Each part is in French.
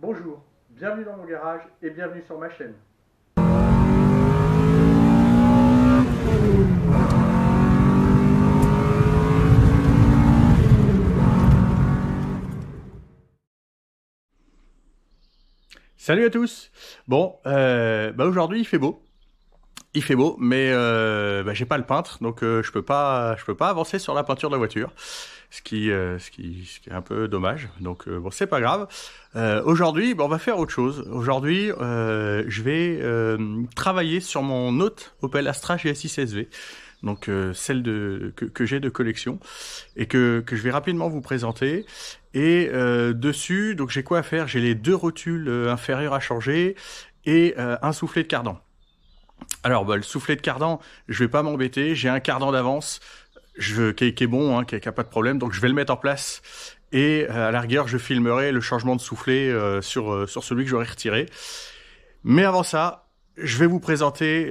Bonjour, bienvenue dans mon garage et bienvenue sur ma chaîne. Salut à tous. Bon, aujourd'hui il fait beau. Il fait beau, mais j'ai pas le peintre, donc je peux pas avancer sur la peinture de la voiture, ce qui est un peu dommage. Donc bon, c'est pas grave. Aujourd'hui, on va faire autre chose. Aujourd'hui, je vais travailler sur mon autre Opel Astra GSI SV, donc celle que j'ai de collection et que je vais rapidement vous présenter. Et dessus, donc j'ai quoi à faire? J'ai les deux rotules inférieurs à changer et un soufflet de cardan. Alors, le soufflet de cardan, je vais pas m'embêter. J'ai un cardan d'avance, qui est bon, hein, qui a pas de problème. Donc, je vais le mettre en place. Et à la rigueur, je filmerai le changement de soufflet sur celui que j'aurai retiré. Mais avant ça, je vais vous présenter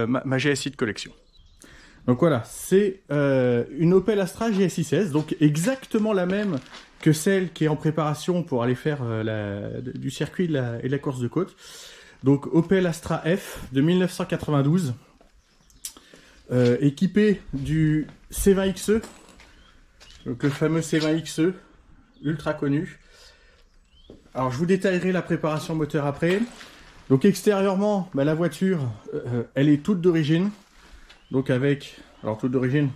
ma GSI de collection. Donc voilà, c'est une Opel Astra GSI 16, donc exactement la même que celle qui est en préparation pour aller faire du circuit et de la course de côte. Donc Opel Astra F de 1992, équipé du C20XE, donc le fameux C20XE, ultra connu. Alors je vous détaillerai la préparation moteur après. Donc extérieurement, la voiture, elle est toute d'origine. Donc toute d'origine,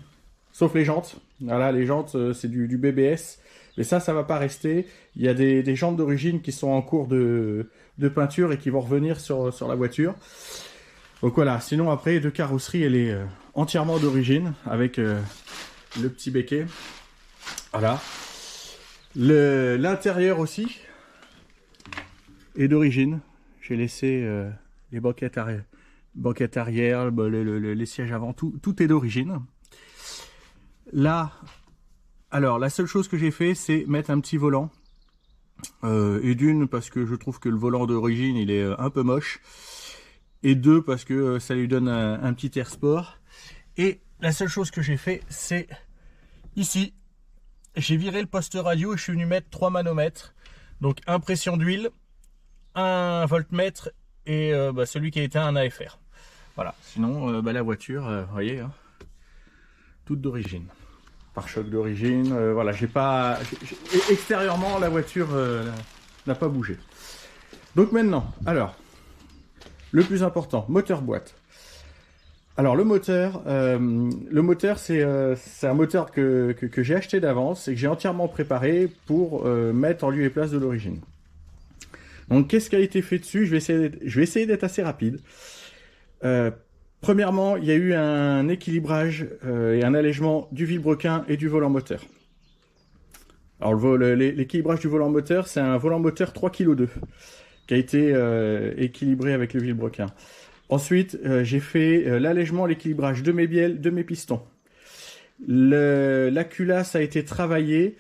sauf les jantes. Voilà, les jantes, c'est du BBS. Mais ça va pas rester. Il y a des jantes d'origine qui sont en cours de peinture et qui vont revenir sur la voiture. Donc voilà, sinon après, de carrosserie, elle est entièrement d'origine, avec le petit béquet. Voilà. L'intérieur aussi est d'origine. J'ai laissé les banquettes arrière, les sièges avant, tout est d'origine. Là, alors la seule chose que j'ai fait, c'est mettre un petit volant. Et d'une, parce que je trouve que le volant d'origine, il est un peu moche. Et deux, parce que ça lui donne un petit air sport. Et la seule chose que j'ai fait, c'est ici. J'ai viré le poste radio et je suis venu mettre 3 manomètres. Donc un pression d'huile, un voltmètre et celui qui a été un AFR. Voilà, sinon la voiture, vous voyez, hein, toute d'origine. Pare-choc d'origine, voilà, extérieurement la voiture n'a pas bougé. Donc maintenant, alors, le plus important, moteur boîte. Alors le moteur c'est un moteur que j'ai acheté d'avance et que j'ai entièrement préparé pour mettre en lieu et place de l'origine. Donc qu'est-ce qui a été fait dessus? Je vais essayer d'être assez rapide. Premièrement, il y a eu un équilibrage et un allègement du vilebrequin et du volant moteur. Alors l'équilibrage du volant moteur, c'est un volant moteur 3,2 kg qui a été équilibré avec le vilebrequin. Ensuite, j'ai fait l'allègement, l'équilibrage de mes bielles, de mes pistons. La culasse a été travaillée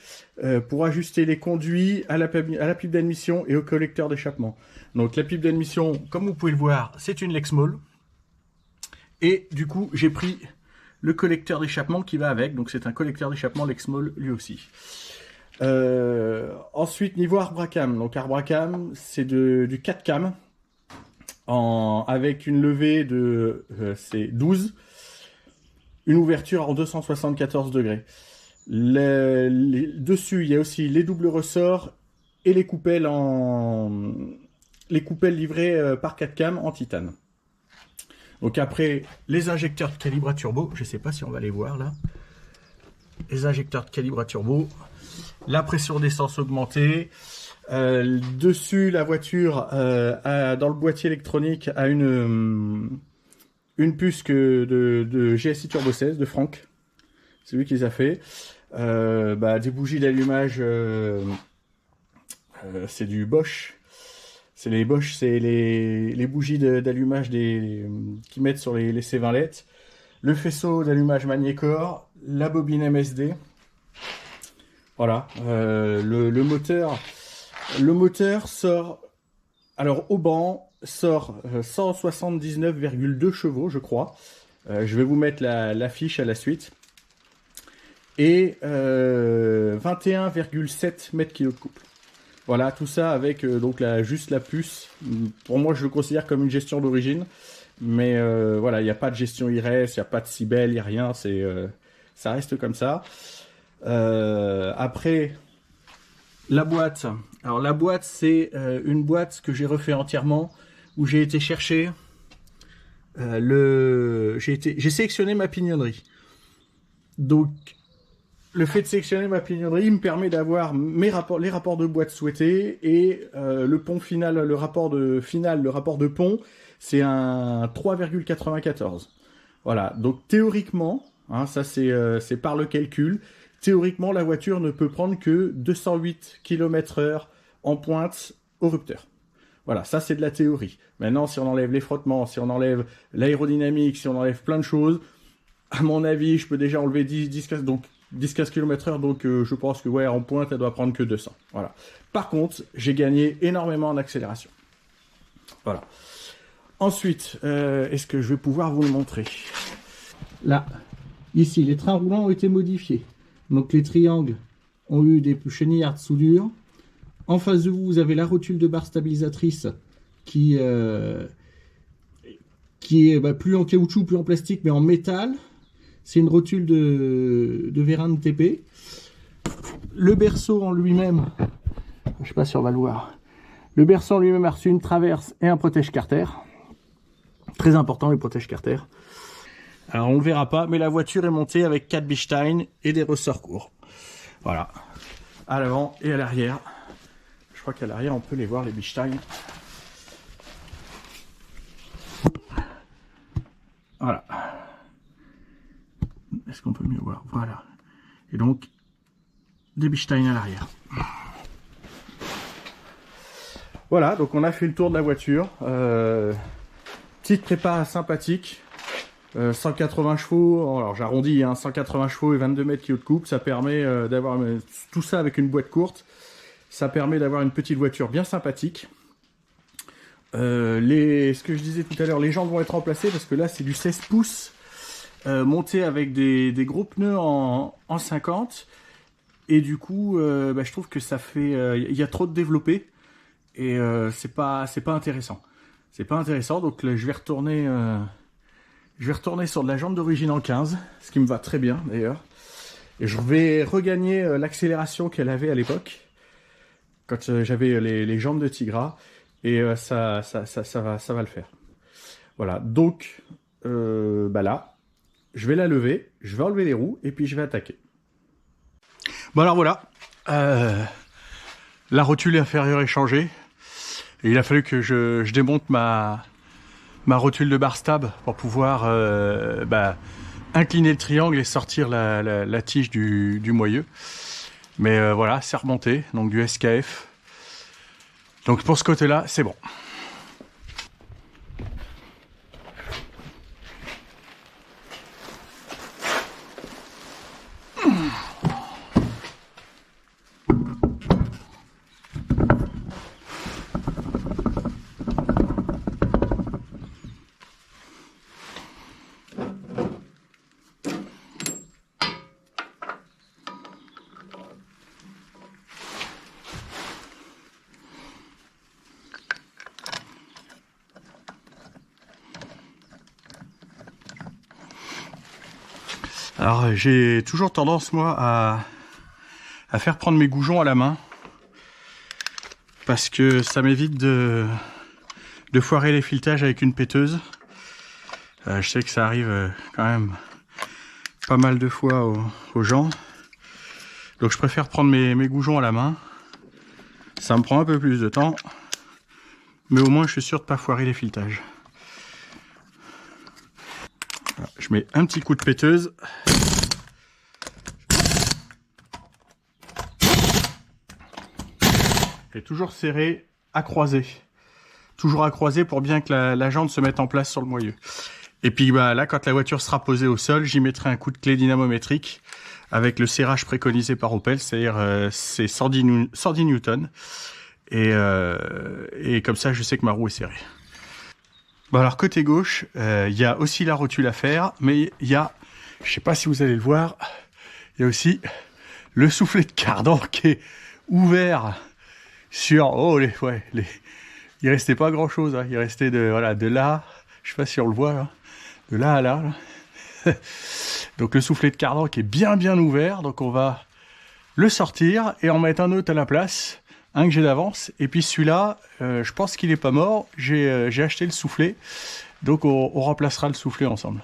pour ajuster les conduits à la pipe d'admission et au collecteur d'échappement. Donc la pipe d'admission, comme vous pouvez le voir, c'est une Lexmol. Et du coup, j'ai pris le collecteur d'échappement qui va avec. Donc c'est un collecteur d'échappement Lexmol lui aussi. Ensuite, niveau arbre-à-cam. Donc arbre-à-cam, c'est du 4 cam avec une levée de c'est 12. Une ouverture en 274 degrés. Dessus, il y a aussi les doubles ressorts et les coupelles livrées par 4 cam en titane. Donc après, les injecteurs de calibre à turbo, je ne sais pas si on va les voir là. Les injecteurs de calibre à turbo, la pression d'essence augmentée. Dessus, la voiture, dans le boîtier électronique, a une puce de GSI Turbo 16 de Franck. C'est lui qui les a fait. Des bougies d'allumage, c'est du Bosch. C'est les Bosch, c'est les bougies d'allumage qui mettent sur les C20 LED. Le faisceau d'allumage Magnécor, la bobine MSD. Voilà. Le moteur sort, alors au banc, sort 179,2 chevaux, je crois. Je vais vous mettre la fiche à la suite. Et 21,7 mètres kg de couple. Voilà, tout ça avec donc juste la puce. Pour moi, je le considère comme une gestion d'origine. Mais voilà, il n'y a pas de gestion IRES, il n'y a pas de Cibel, il n'y a rien. Ça reste comme ça. Après, la boîte. Alors la boîte, c'est une boîte que j'ai refait entièrement, où j'ai été chercher j'ai sélectionné ma pignonnerie. Donc le fait de sélectionner ma pignonnerie me permet d'avoir les rapports de boîte souhaités et le pont final, le rapport de pont, c'est un 3,94. Voilà. Donc théoriquement, hein, ça c'est par le calcul. Théoriquement, la voiture ne peut prendre que 208 km/h en pointe au rupteur. Voilà, ça c'est de la théorie. Maintenant, si on enlève les frottements, si on enlève l'aérodynamique, si on enlève plein de choses, à mon avis, je peux déjà enlever 10-15 km/h, donc je pense que ouais, en pointe, elle doit prendre que 200. Voilà. Par contre, j'ai gagné énormément en accélération. Voilà. Ensuite, est-ce que je vais pouvoir vous le montrer? Là, ici, les trains roulants ont été modifiés. Donc les triangles ont eu des chenillards de soudure. En face de vous, vous avez la rotule de barre stabilisatrice qui est plus en caoutchouc, plus en plastique, mais en métal. C'est une rotule de vérin de TP. Le berceau en lui-même, je ne sais pas si on va le voir. Le berceau en lui-même a reçu une traverse et un protège-carter. Très important, les protège-carter. Alors on ne le verra pas, mais la voiture est montée avec 4 Bechstein et des ressorts courts. Voilà. À l'avant et à l'arrière. Je crois qu'à l'arrière, on peut les voir, les Bechstein. Voilà. Est-ce qu'on peut mieux voir? Voilà. Et donc, des Bechstein à l'arrière. Voilà, donc on a fait le tour de la voiture. Petite prépa sympathique. 180 chevaux, alors j'arrondis, hein, 180 chevaux et 22 mètres kg de coupe, ça permet d'avoir tout ça avec une boîte courte. Ça permet d'avoir une petite voiture bien sympathique. Ce que je disais tout à l'heure, les jantes vont être remplacées parce que là c'est du 16 pouces monté avec des gros pneus en 50. Et du coup, je trouve que ça fait, il y a trop de développé et c'est pas intéressant. C'est pas intéressant, donc là, je vais retourner sur de la jante d'origine en 15, ce qui me va très bien d'ailleurs. Et je vais regagner l'accélération qu'elle avait à l'époque, quand j'avais les jambes de Tigra, et ça va le faire. Voilà, donc là, je vais la lever, je vais enlever les roues, et puis je vais attaquer. Bon alors voilà, la rotule inférieure est changée, et il a fallu que je démonte ma rotule de barre stab pour pouvoir incliner le triangle et sortir la tige du moyeu. Mais voilà, c'est remonté, donc du SKF. Donc pour ce côté-là, c'est bon. Alors j'ai toujours tendance moi à faire prendre mes goujons à la main parce que ça m'évite de foirer les filetages avec une péteuse. Je sais que ça arrive quand même pas mal de fois aux gens, donc je préfère prendre mes goujons à la main. Ça me prend un peu plus de temps, mais au moins je suis sûr de pas foirer les filetages. Voilà, je mets un petit coup de péteuse. Et toujours serré à croiser. Toujours à croiser pour bien que la jante se mette en place sur le moyeu. Et puis là, quand la voiture sera posée au sol, j'y mettrai un coup de clé dynamométrique avec le serrage préconisé par Opel, c'est-à-dire c'est 110 newtons. Et comme ça, je sais que ma roue est serrée. Bon alors côté gauche, il y a aussi la rotule à faire, mais il y a, je sais pas si vous allez le voir, il y a aussi le soufflet de cardan qui est ouvert sur... Oh, il restait pas grand-chose. Hein. Il restait de là, je sais pas si on le voit, là, de là à là. Donc le soufflet de cardan qui est bien ouvert. Donc on va le sortir et en mettre un autre à la place. Un que j'ai d'avance. Et puis celui-là, je pense qu'il est pas mort. J'ai acheté le soufflet. Donc on remplacera le soufflet ensemble.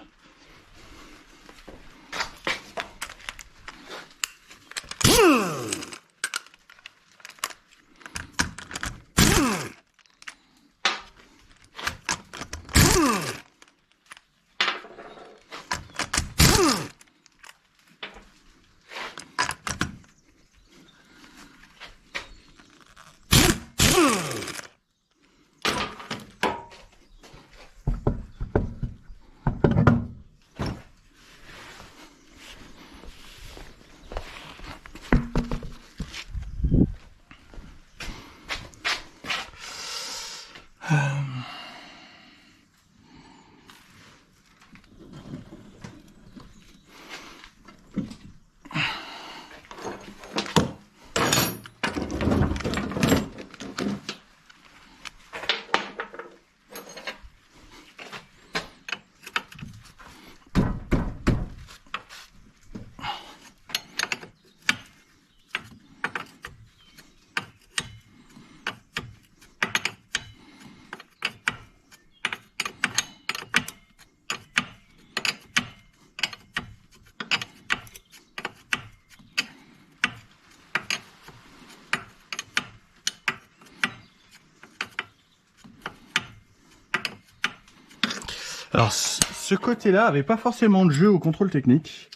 Alors, ce côté-là avait pas forcément de jeu au contrôle technique,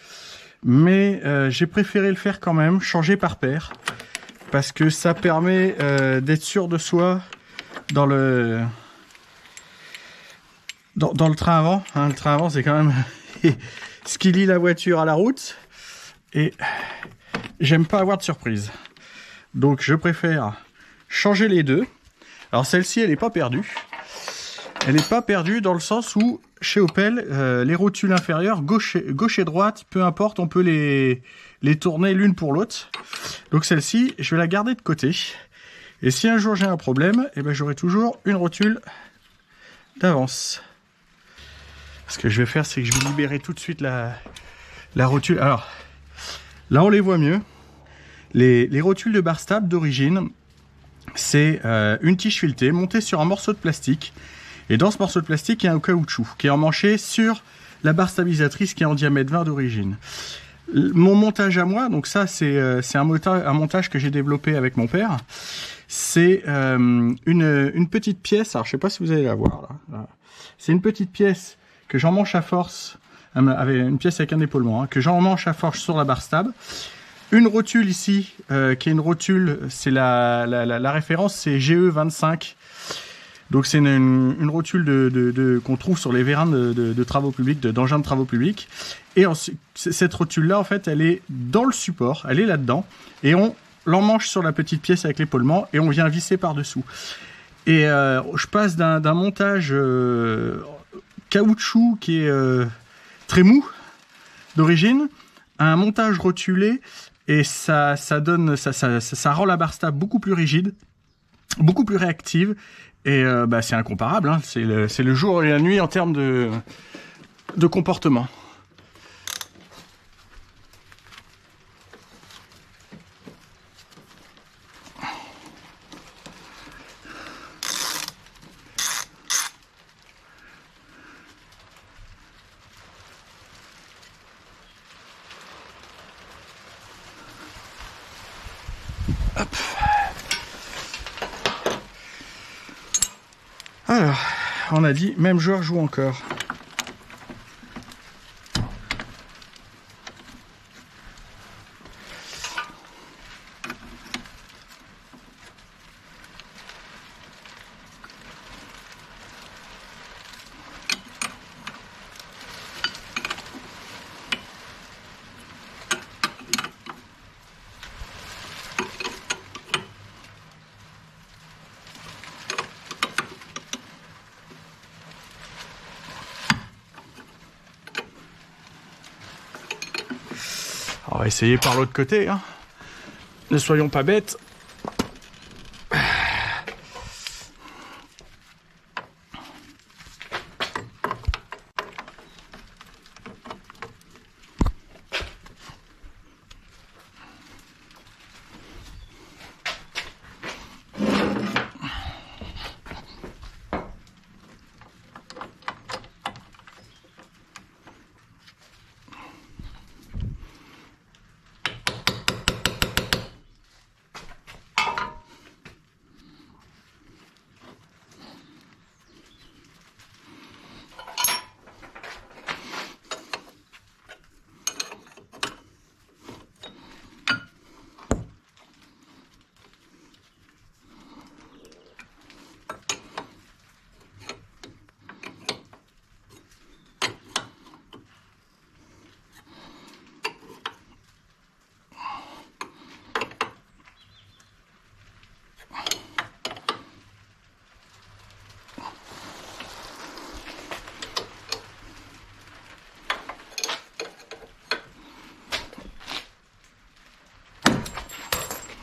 mais j'ai préféré le faire quand même, changer par paire, parce que ça permet d'être sûr de soi dans le train avant. Hein, le train avant, c'est quand même ce qui lie la voiture à la route, et j'aime pas avoir de surprise. Donc, je préfère changer les deux. Alors, celle-ci, elle est pas perdue. Elle n'est pas perdue dans le sens où, chez Opel, les rotules inférieures, gauche et droite, peu importe, on peut les tourner l'une pour l'autre. Donc celle-ci, je vais la garder de côté. Et si un jour j'ai un problème, eh ben, j'aurai toujours une rotule d'avance. Ce que je vais faire, c'est que je vais libérer tout de suite la rotule. Alors, là on les voit mieux. Les rotules de bar stable d'origine, c'est une tige filetée montée sur un morceau de plastique. Et dans ce morceau de plastique, il y a un caoutchouc qui est emmanché sur la barre stabilisatrice qui est en diamètre 20 d'origine. Mon montage à moi, donc ça c'est un montage que j'ai développé avec mon père. C'est une petite pièce, alors je sais pas si vous allez la voir là. C'est une petite pièce que j'emmanche à force, avec une pièce avec un épaulement, hein, que j'emmanche à force sur la barre stable. Une rotule ici, qui est une rotule, c'est la référence, c'est GE25. Donc c'est une rotule qu'on trouve sur les vérins de travaux publics, d'engins de travaux publics. Et cette rotule-là, en fait, elle est dans le support, elle est là-dedans. Et on l'emmanche sur la petite pièce avec l'épaulement et on vient visser par-dessous. Et je passe d'un montage caoutchouc qui est très mou d'origine à un montage rotulé. Et ça rend la barre stable beaucoup plus rigide, beaucoup plus réactive. Et c'est incomparable, hein. C'est le jour et la nuit en termes de comportement. Hop. Alors, on a dit, même joueur joue encore. On va essayer par l'autre côté, hein. Ne soyons pas bêtes.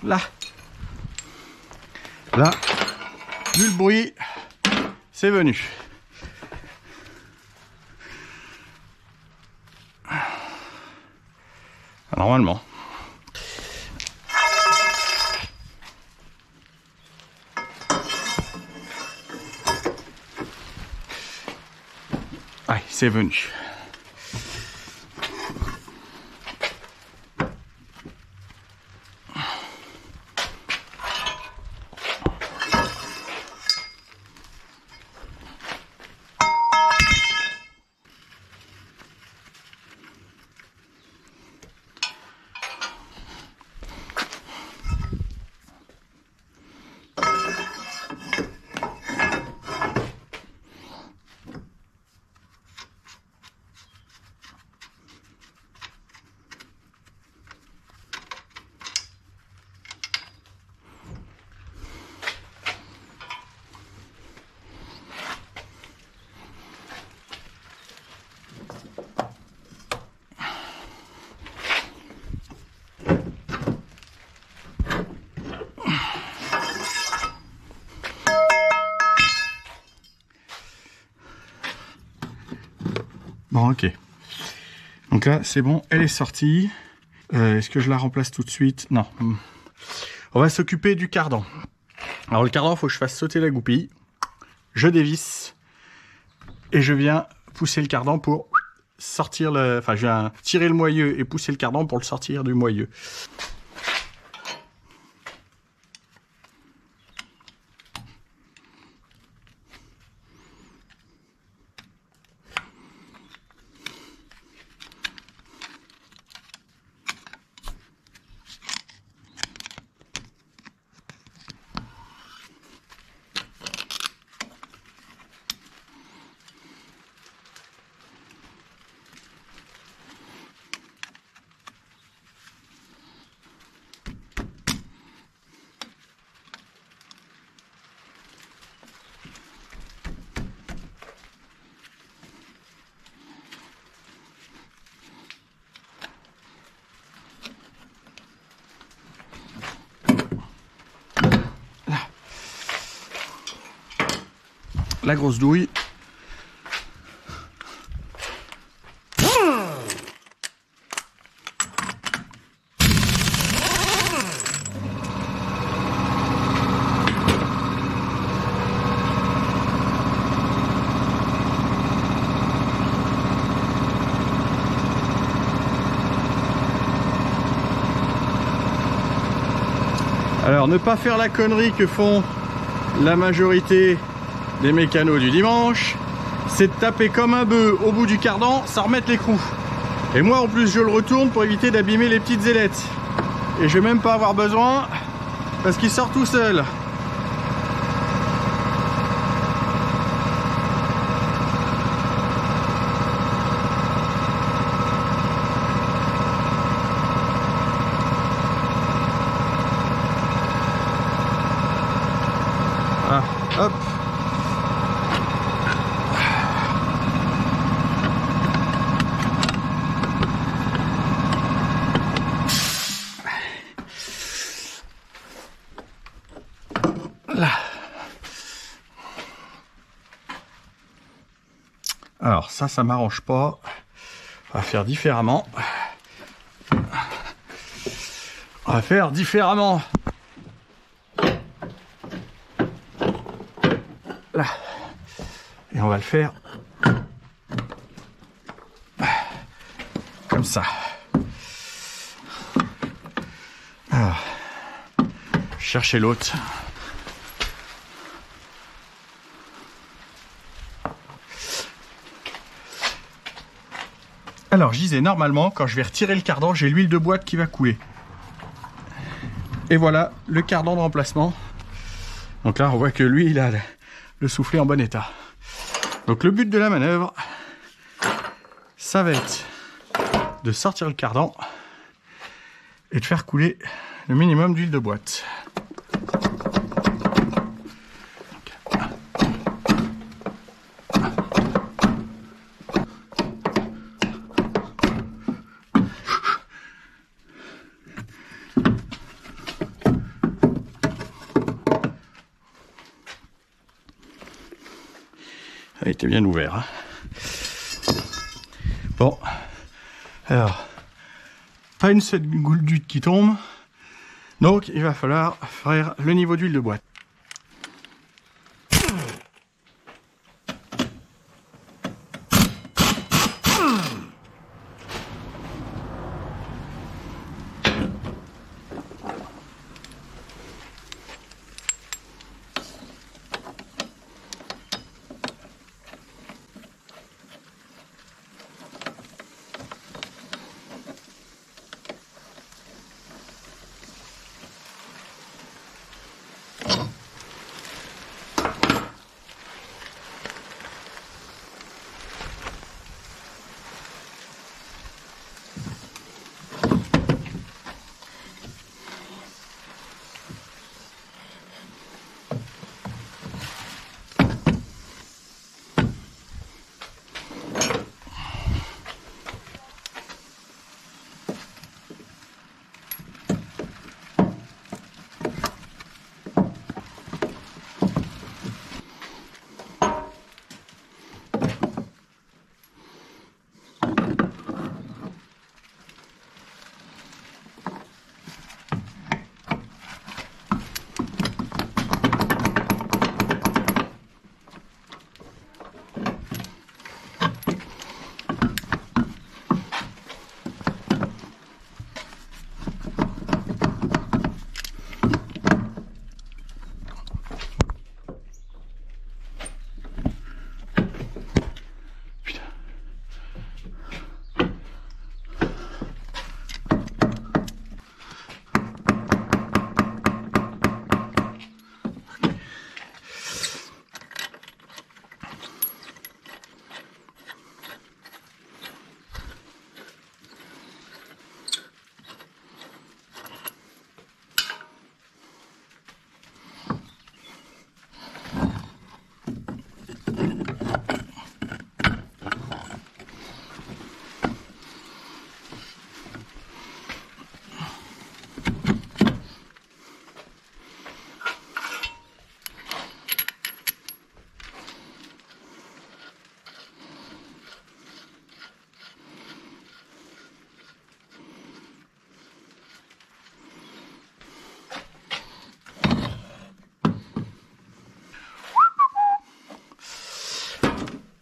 là. Là, vu le bruit, c'est venu. Normalement. Allez, c'est venu. Bon, ok. Donc là, c'est bon, elle est sortie. Est-ce que je la remplace tout de suite? Non. On va s'occuper du cardan. Alors le cardan, il faut que je fasse sauter la goupille. Je dévisse. Et je viens pousser le cardan pour sortir le... Enfin, je viens tirer le moyeu et pousser le cardan pour le sortir du moyeu. La grosse douille. Alors, ne pas faire la connerie que font la majorité des mécanos du dimanche, c'est de taper comme un bœuf au bout du cardan sans remettre l'écrou. Et moi en plus je le retourne pour éviter d'abîmer les petites ailettes. Et je vais même pas avoir besoin parce qu'il sort tout seul. Ah, hop. Là. Alors ça m'arrange pas. On va faire différemment. On va faire différemment. Là. Et on va le faire comme ça. Alors, chercher l'autre. Alors, je disais, normalement, quand je vais retirer le cardan, j'ai l'huile de boîte qui va couler. Et voilà, le cardan de remplacement. Donc là, on voit que lui, il a le soufflet en bon état. Donc le but de la manœuvre, ça va être de sortir le cardan et de faire couler le minimum d'huile de boîte. a été bien ouvert. Hein. Bon, alors, pas une seule goutte d'huile qui tombe, donc il va falloir faire le niveau d'huile de boîte.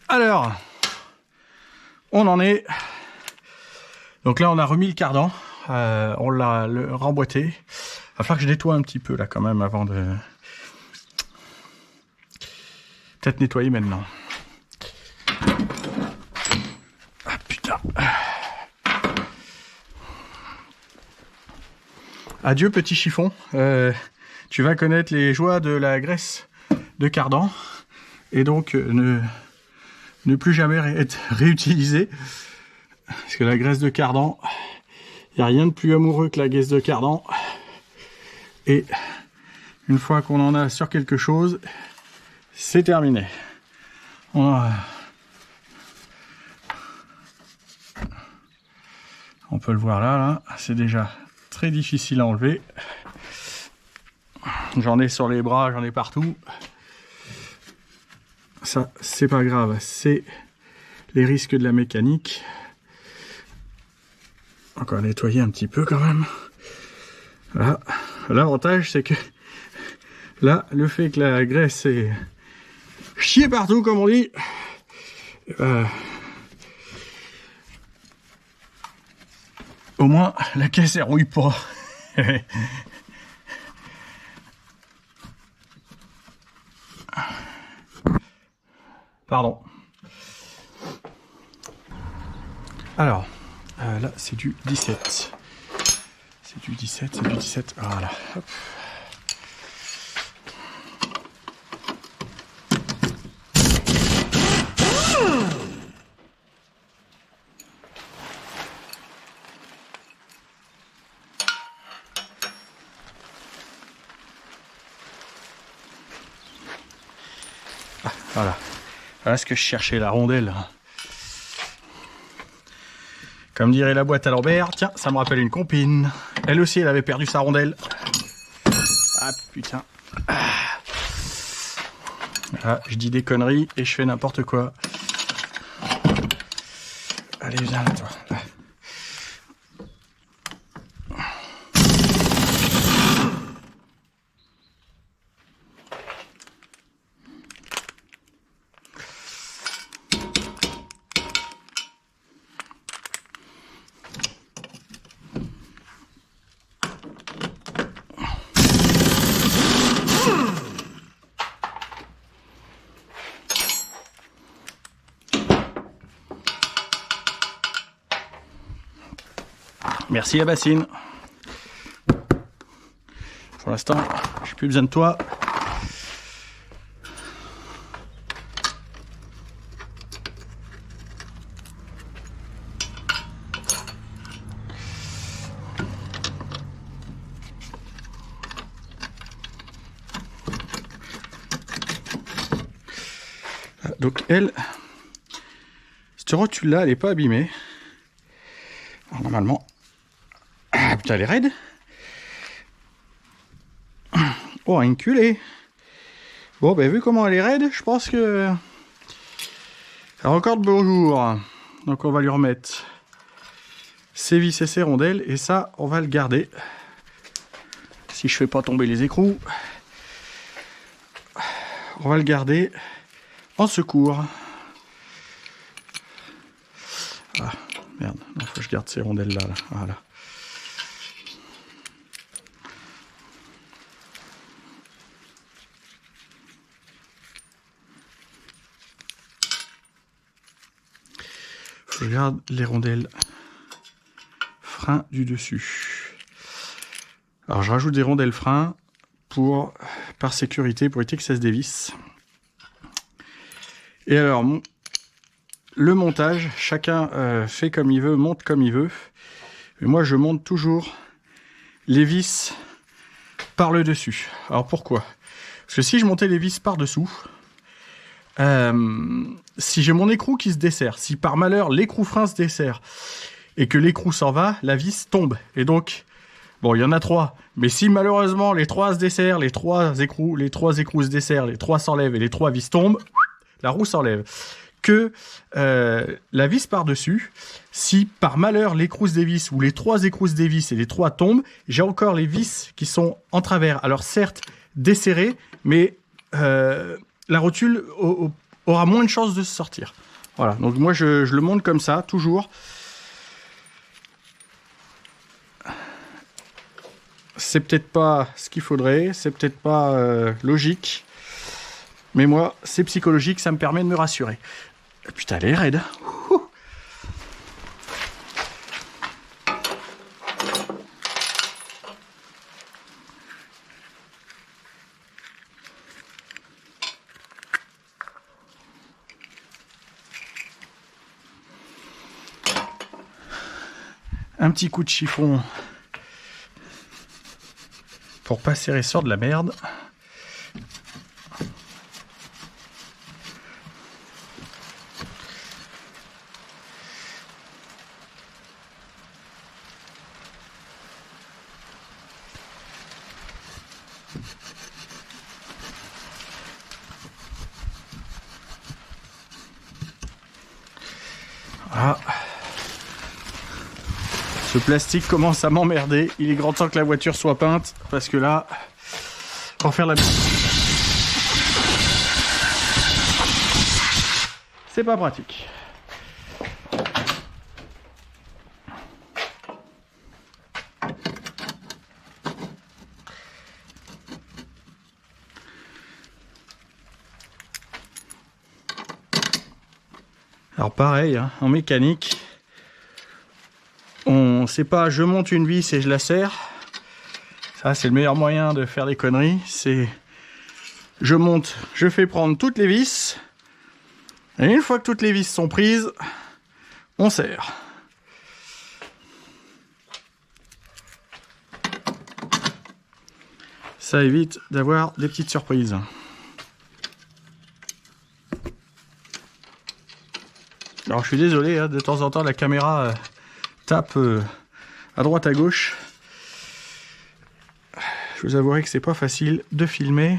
Alors, on en est. Donc là, on a remis le cardan. On l'a remboîté. Il va falloir que je nettoie un petit peu là quand même avant de... Peut-être nettoyer maintenant. Ah putain. Adieu petit chiffon. Tu vas connaître les joies de la graisse de cardan. Et donc, ne plus jamais être réutilisé. Parce que la graisse de cardan, il n'y a rien de plus amoureux que la graisse de cardan. Et une fois qu'on en a sur quelque chose, c'est terminé. On peut le voir là, c'est déjà très difficile à enlever. J'en ai sur les bras, j'en ai partout. Ça, c'est pas grave, c'est les risques de la mécanique. Encore nettoyer un petit peu quand même. Voilà. L'avantage, c'est que là, le fait que la graisse est chiée partout, comme on dit, au moins la caisse elle rouille pas. Pardon. Alors, là c'est du 17. C'est du 17, c'est du 17. Voilà. Hop. Ah, voilà. Voilà ce que je cherchais, la rondelle. Comme dirait la boîte à l'Ambert, tiens, ça me rappelle une copine. Elle aussi, elle avait perdu sa rondelle. Ah putain. Ah, je dis des conneries et je fais n'importe quoi. Allez, viens là, toi. Là. Merci Abassine. Pour l'instant, j'ai plus besoin de toi. Donc elle, cette rotule-là, elle n'est pas abîmée. Alors, normalement... Ah putain, elle est raide. Oh, une culée. Bon, ben vu comment elle est raide, je pense que... Elle a encore de beaux jours. Donc on va lui remettre ses vis et ses rondelles. Et ça, on va le garder. Si je fais pas tomber les écrous. On va le garder en secours. Ah, merde. Il faut que je garde ces rondelles là. Voilà. Je garde les rondelles frein du dessus. Alors je rajoute des rondelles frein par sécurité, pour éviter que ça se dévisse. Et alors le montage, chacun fait comme il veut, monte comme il veut. Mais moi je monte toujours les vis par le dessus. Alors pourquoi? Parce que si je montais les vis par dessous, si j'ai mon écrou qui se dessert, si par malheur l'écrou frein se dessert et que l'écrou s'en va, la vis tombe. Et donc, bon, il y en a 3, mais si malheureusement les 3 se desserrent, les trois écrous se desserrent, les 3 s'enlèvent et les 3 vis tombent, la roue s'enlève. Que la vis par-dessus, si par malheur l'écrou se dévisse ou les 3 écrous se dévissent et les 3 tombent, j'ai encore les vis qui sont en travers. Alors certes, desserrées, mais... la rotule aura moins de chances de se sortir. Voilà, donc moi je le monte comme ça, toujours. C'est peut-être pas ce qu'il faudrait, c'est peut-être pas logique, mais moi c'est psychologique, ça me permet de me rassurer. Putain, elle est raide. Ouh. Un petit coup de chiffon pour pas serrer sur de la merde. Voilà. Ce plastique commence à m'emmerder. Il est grand temps que la voiture soit peinte, parce que là, pour faire la... C'est pas pratique. Alors pareil, hein, en mécanique, on sait pas, je monte une vis et je la serre. Ça, c'est le meilleur moyen de faire des conneries. C'est, je monte, je fais prendre toutes les vis. Et une fois que toutes les vis sont prises, on serre. Ça évite d'avoir des petites surprises. Alors je suis désolé, hein, de temps en temps la caméra tape à droite à gauche. Je vous avouerai que c'est pas facile de filmer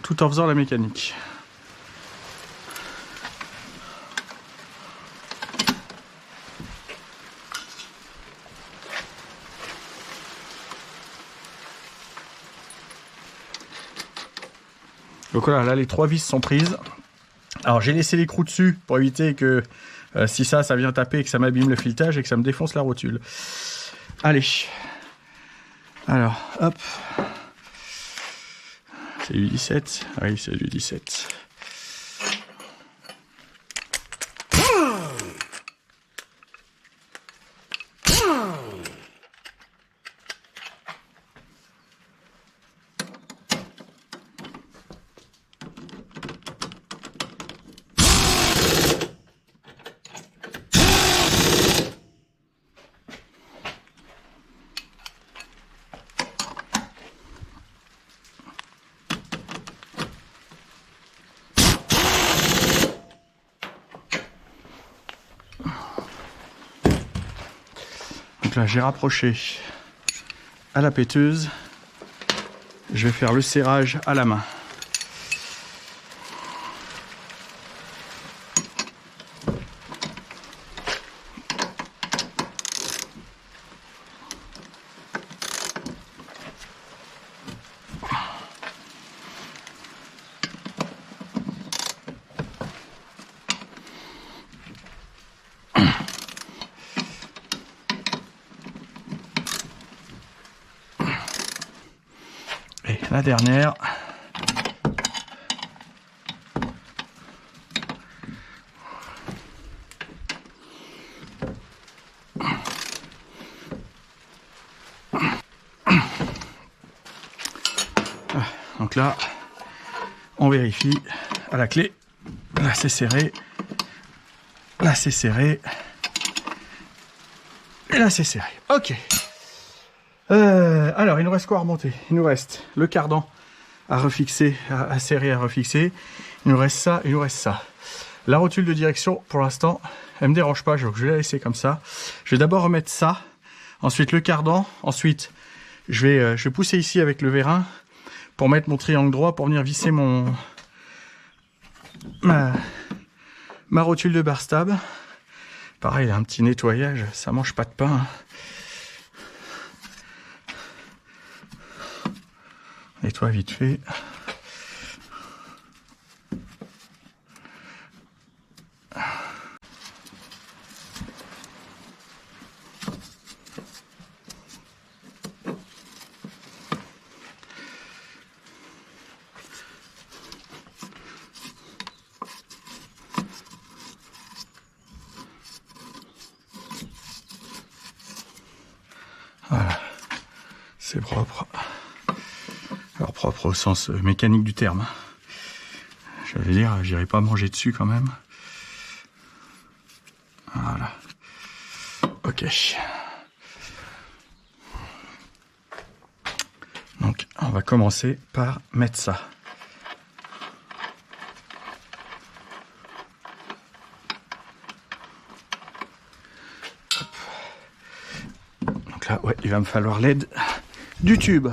tout en faisant la mécanique. Donc voilà, là les 3 vis sont prises. Alors j'ai laissé l'écrou dessus pour éviter que si ça vient taper et que ça m'abîme le filetage et que ça me défonce la rotule. Allez. Alors, hop. C'est du 17. Oui, c'est du 17. Donc là, j'ai rapproché à la péteuse. Je vais faire le serrage à la main. Et la dernière. Donc là, on vérifie à la clé. Là, c'est serré. Là, c'est serré. Et là, c'est serré. Ok. Alors, il nous reste quoi à remonter? Il nous reste le cardan à refixer, à serrer, à refixer. Il nous reste ça, il nous reste ça. La rotule de direction, pour l'instant, elle me dérange pas, donc je vais la laisser comme ça. Je vais d'abord remettre ça, ensuite le cardan, ensuite je vais pousser ici avec le vérin pour mettre mon triangle droit pour venir visser ma rotule de bar stab. Pareil, un petit nettoyage, ça mange pas de pain. Nettoie vite fait. Voilà, c'est propre. Alors propre au sens mécanique du terme. Je veux dire, j'irai pas manger dessus quand même. Voilà. Ok. Donc, on va commencer par mettre ça. Hop. Donc là, ouais, il va me falloir l'aide du tube.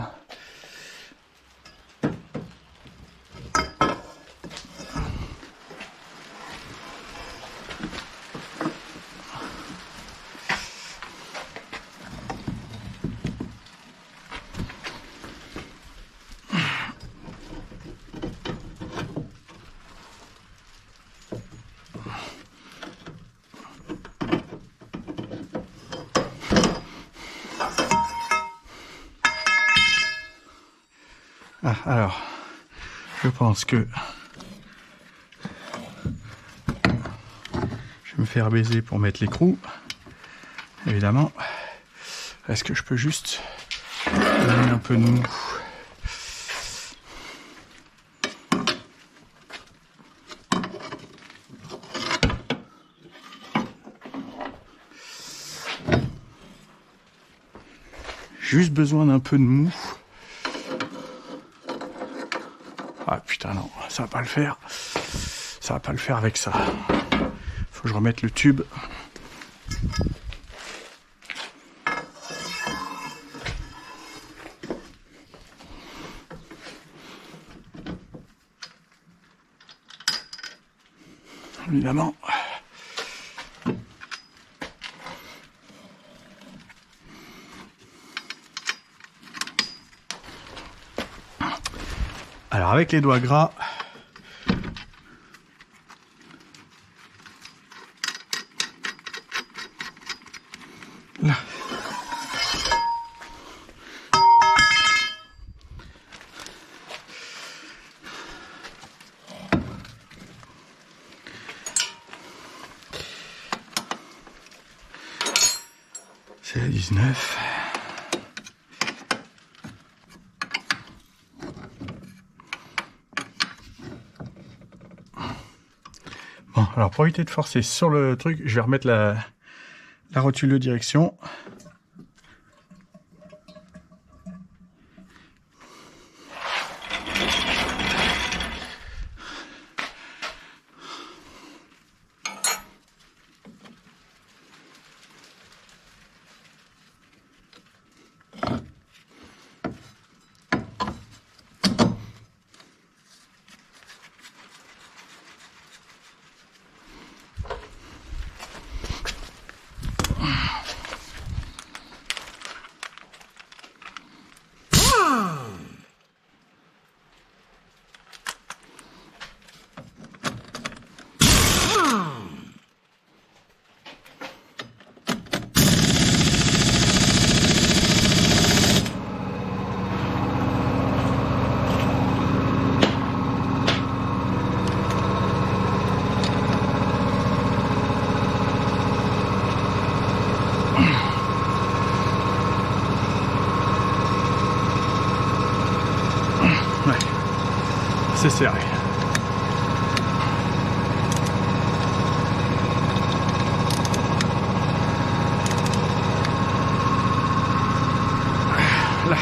Ah, alors, je pense que je vais me faire baiser pour mettre l'écrou, évidemment. Est-ce que je peux juste donner un peu de mou? Juste besoin d'un peu de mou. Ah putain non, ça va pas le faire. Ça va pas le faire avec ça. Faut que je remette le tube. évidemment. Alors avec les doigts gras, là. C'est la 19. Bon, alors pour éviter de forcer sur le truc, je vais remettre la rotule de direction. C'est serré. Là,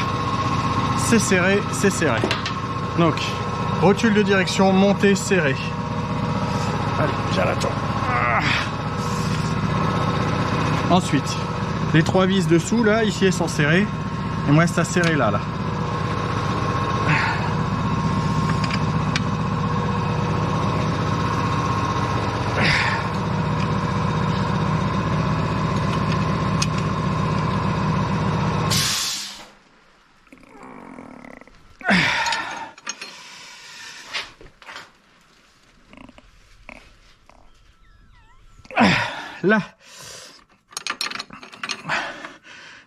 c'est serré, c'est serré. Donc, rotule de direction, montée, serrée. Allez, j'attends. Ensuite, les 3 vis dessous, là, ici, elles sont serrées. Il me reste à serrer là. Là,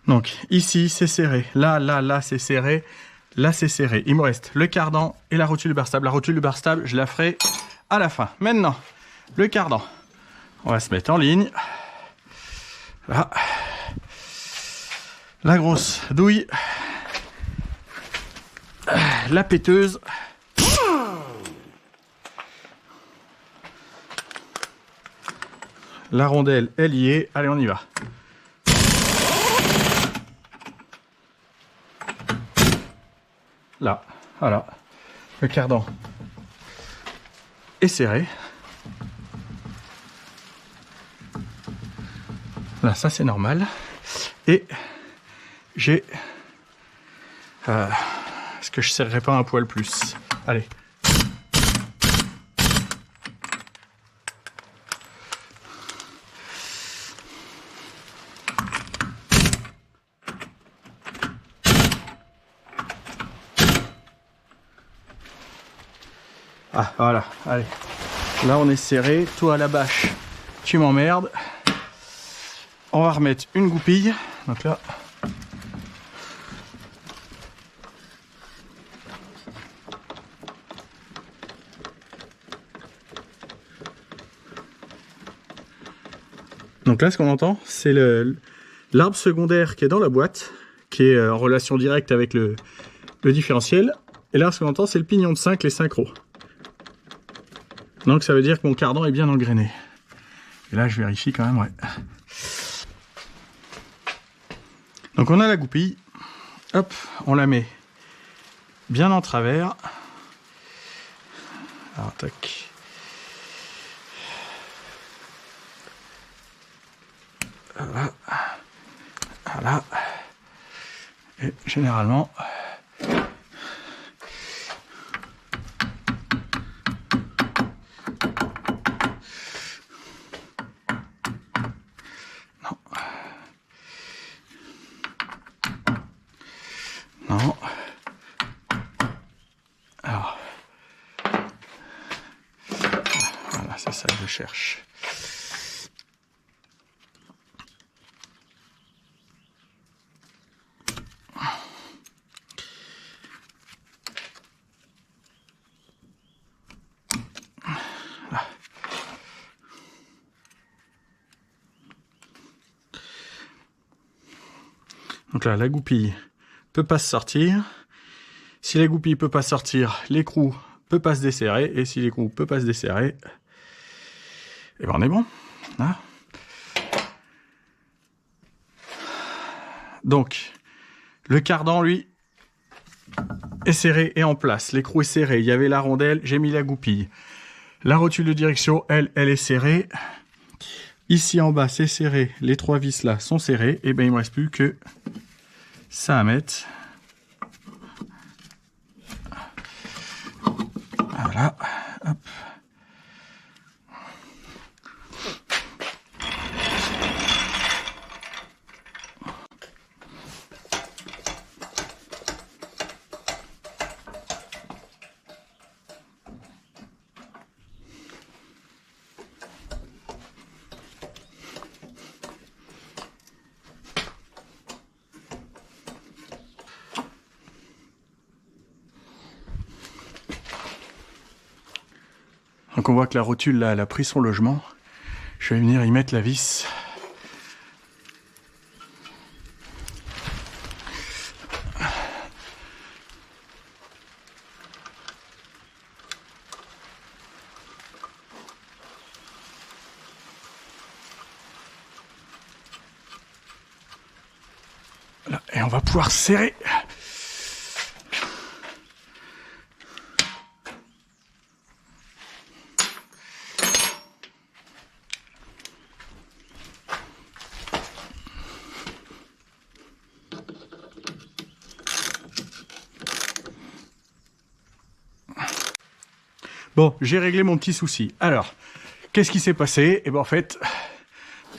donc ici c'est serré, là c'est serré, là c'est serré. Il me reste le cardan et la rotule de barre stable. La rotule de barre stable, je la ferai à la fin. Maintenant, le cardan, on va se mettre en ligne. Là, la grosse douille, la péteuse. La rondelle, elle y est. Allez, on y va. Là, voilà. Le cardan est serré. Là, ça c'est normal. Et j'ai... est-ce que je serrerai pas un poil plus? Allez. Ah, voilà, allez. Là, on est serré, tout à la bâche. Tu m'emmerdes. On va remettre une goupille. Donc là. Donc là, ce qu'on entend, c'est l'arbre secondaire qui est dans la boîte, qui est en relation directe avec le différentiel. Et là, ce qu'on entend, c'est le pignon de 5, les synchros. Donc ça veut dire que mon cardan est bien engrainé. Et là, je vérifie quand même, ouais. Donc on a la goupille. Hop, on la met bien en travers. Alors, tac. Voilà. Voilà. Et généralement... C'est ça que je cherche. Donc là, la goupille peut pas se sortir. Si la goupille peut pas sortir, l'écrou peut pas se desserrer. Et si l'écrou peut pas se desserrer, eh ben on est bon. Hein, donc, le cardan, lui, est serré et en place. L'écrou est serré. Il y avait la rondelle, j'ai mis la goupille. La rotule de direction, elle est serrée. Ici en bas, c'est serré. Les 3 vis là sont serrées. Et ben il me reste plus que ça à mettre. Voilà. Hop. Donc on voit que la rotule là, elle a pris son logement. Je vais venir y mettre la vis. Là, et on va pouvoir serrer. Bon, j'ai réglé mon petit souci. Alors, qu'est-ce qui s'est passé? Eh ben en fait,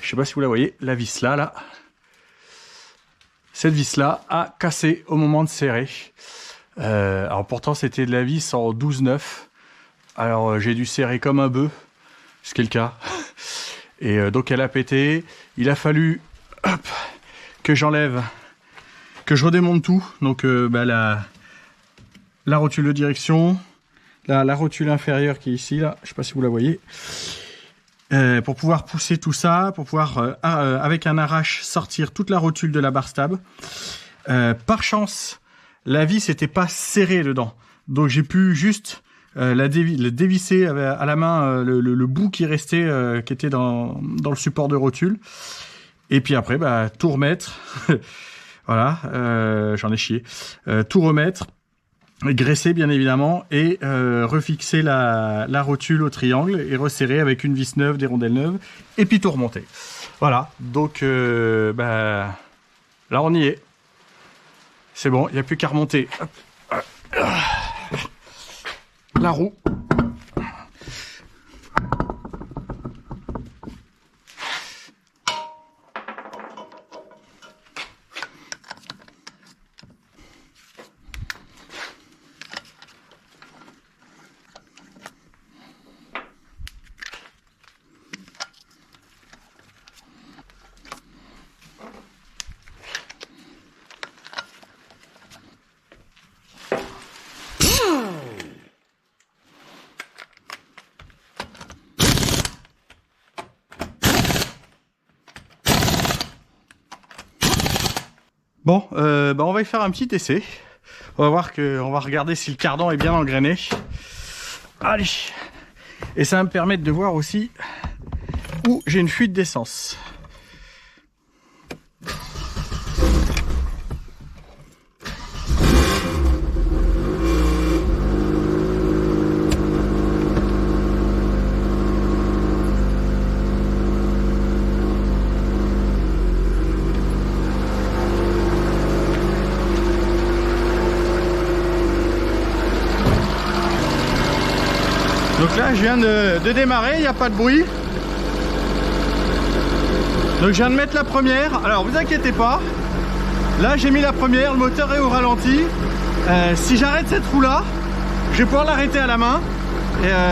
je sais pas si vous la voyez, la vis là, cette vis là a cassé au moment de serrer. Alors pourtant c'était de la vis en 12,9. Alors j'ai dû serrer comme un bœuf, ce qui est le cas. Et donc elle a pété. Il a fallu hop, que j'enlève, que je redémonte tout. Donc la rotule de direction. La rotule inférieure qui est ici, là, je ne sais pas si vous la voyez, pour pouvoir pousser tout ça, pour pouvoir, avec un arrache, sortir toute la rotule de la barre stab. Par chance, la vis n'était pas serrée dedans, donc j'ai pu juste la dévisser à la main, le bout qui restait, qui était dans le support de rotule, et puis après, tout remettre, voilà, j'en ai chié, tout remettre, graisser bien évidemment et refixer la rotule au triangle et resserrer avec une vis neuve, des rondelles neuves et puis tout remonter. Voilà, donc là on y est. C'est bon, il n'y a plus qu'à remonter. Hop. La roue. Bon, on va y faire un petit essai. On va voir on va regarder si le cardan est bien engrainé. Allez. Et ça va me permettre de voir aussi où j'ai une fuite d'essence. Donc là je viens de démarrer, il n'y a pas de bruit. Donc je viens de mettre la première. Alors vous inquiétez pas, là j'ai mis la première, le moteur est au ralenti. Si j'arrête cette roue là, je vais pouvoir l'arrêter à la main.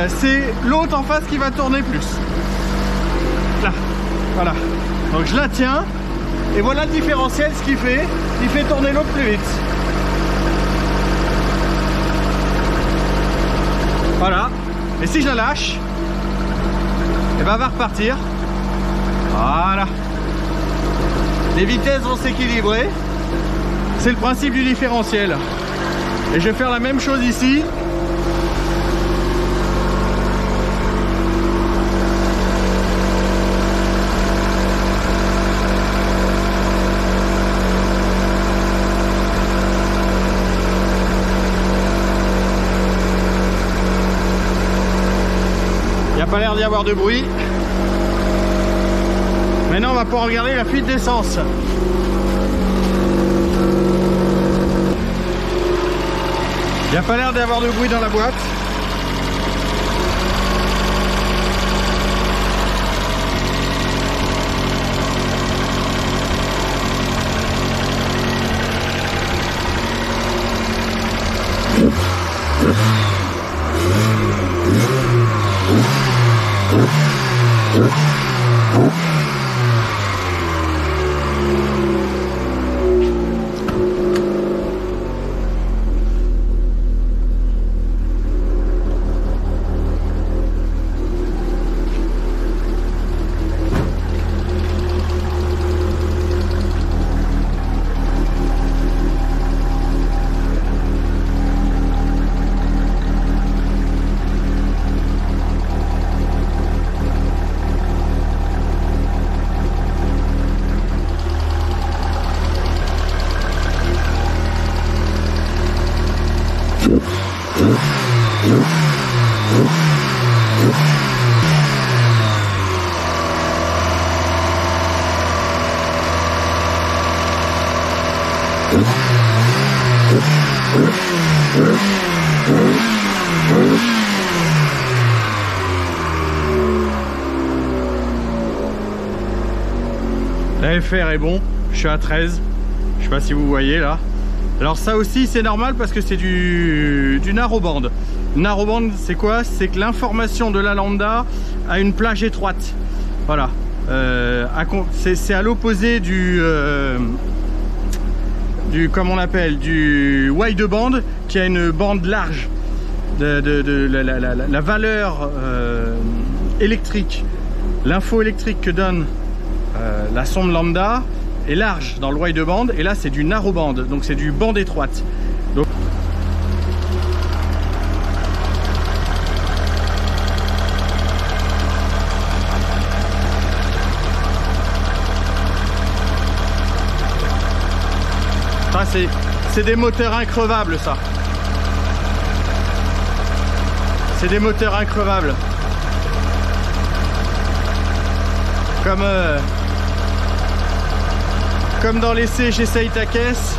c'est l'autre en face qui va tourner plus. Là, voilà. Donc je la tiens et voilà le différentiel, ce qu'il fait. Il fait tourner l'autre plus vite. Voilà. Et si je la lâche, et ben elle va repartir. Voilà. Les vitesses vont s'équilibrer. C'est le principe du différentiel. Et je vais faire la même chose ici. Il n'y a pas l'air d'y avoir de bruit. Maintenant on va pouvoir regarder la fuite d'essence. Il n'y a pas l'air d'y avoir de bruit dans la boîte. La FR est bon, je suis à 13, je sais pas si vous voyez là. Alors ça aussi c'est normal parce que c'est du narrowband. Narrowband c'est quoi? C'est que l'information de la lambda a une plage étroite. Voilà. C'est à l'opposé du comme on appelle, du wideband qui a une bande large. La valeur électrique, l'info électrique que donne la sonde lambda est large dans le wideband, et là c'est du narrowband, donc c'est du bande étroite. Donc, ça c'est des moteurs increvables, ça. C'est des moteurs increvables. Comme dans l'essai J'essaye ta caisse,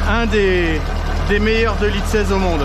un des meilleurs de l'IT 16 au monde.